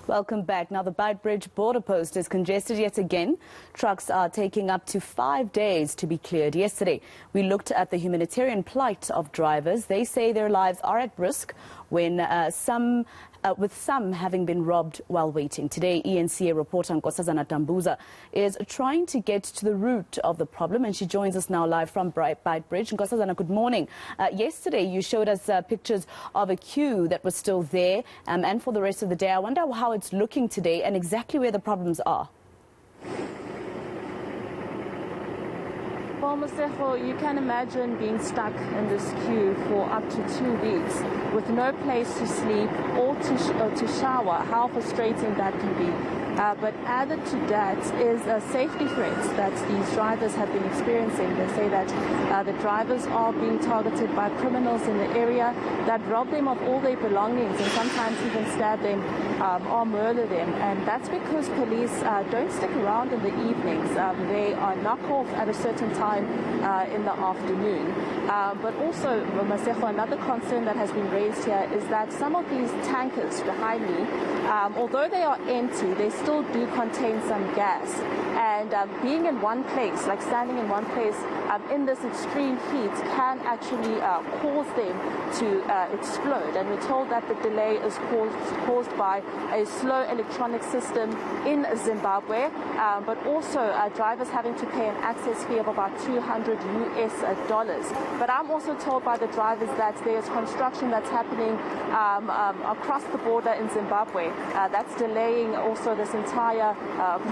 Welcome back. Now, the Beitbridge Border post is congested yet again. Trucks are taking up to 5 days to be cleared. Yesterday, we looked at the humanitarian plight of drivers. They say their lives are at risk when with some having been robbed while waiting. Today, ENCA reporter Nkosazana is trying to get to the root of the problem, and she joins us now live from Beitbridge. Nkosazana, good morning. Yesterday, you showed us pictures of a queue that was still there, and for the rest of the day. I wonder how it's looking today and exactly where the problems are. Well, Masejo, you can imagine being stuck in this queue for up to 2 weeks with no place to sleep or to shower. How frustrating that can be. But added to that is safety threats that these drivers have been experiencing. They say that the drivers are being targeted by criminals in the area that rob them of all their belongings and sometimes even stab them or murder them. And that's because police don't stick around in the evenings. They are knock off at a certain time in the afternoon. But also, Masejo, another concern that has been raised here is that some of these tankers behind me, although they are empty, they still do contain some gas. And being in one place, like standing in one place in this extreme heat, can actually cause them to explode. And we're told that the delay is caused by a slow electronic system in Zimbabwe, but also drivers having to pay an access fee of about $200 US. But I'm also told by the drivers that there's construction that's happening across the border in Zimbabwe that's delaying also this entire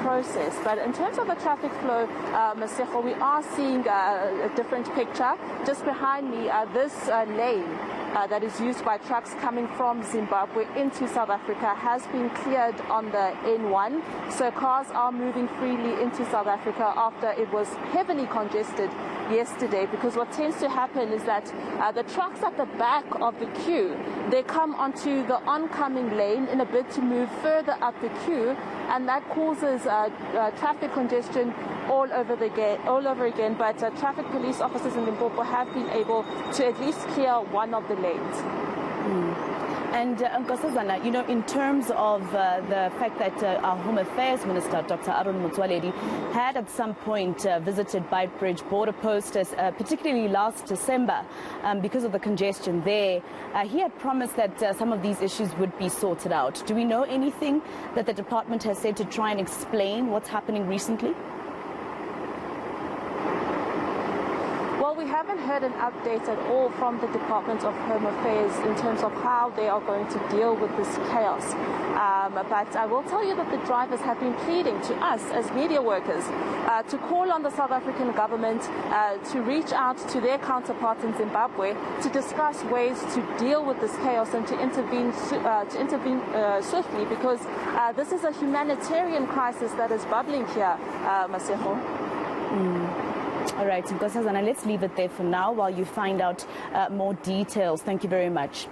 process. But in terms of the traffic flow, Masejo, we are seeing a different picture. Just behind me, this lane that is used by trucks coming from Zimbabwe into South Africa has been cleared on the N1. So cars are moving freely into South Africa after it was heavily congested yesterday, because what tends to happen is that the trucks at the back of the queue, they come onto the oncoming lane in a bid to move further up the queue, and that causes traffic congestion all over again. But traffic police officers in Limpopo have been able to at least clear one of the lanes. And Nkosazana, you know, in terms of the fact that our Home Affairs Minister, Dr. Aaron Motsoaledi, had at some point visited Beitbridge Border Post, particularly last December, because of the congestion there, he had promised that some of these issues would be sorted out. Do we know anything that the department has said to try and explain what's happening recently? Well, we haven't heard an update at all from the Department of Home Affairs in terms of how they are going to deal with this chaos. But I will tell you that the drivers have been pleading to us as media workers to call on the South African government to reach out to their counterparts in Zimbabwe to discuss ways to deal with this chaos and to intervene swiftly, because this is a humanitarian crisis that is bubbling here, Masejo. All right, Nkosazana, let's leave it there for now while you find out more details. Thank you very much.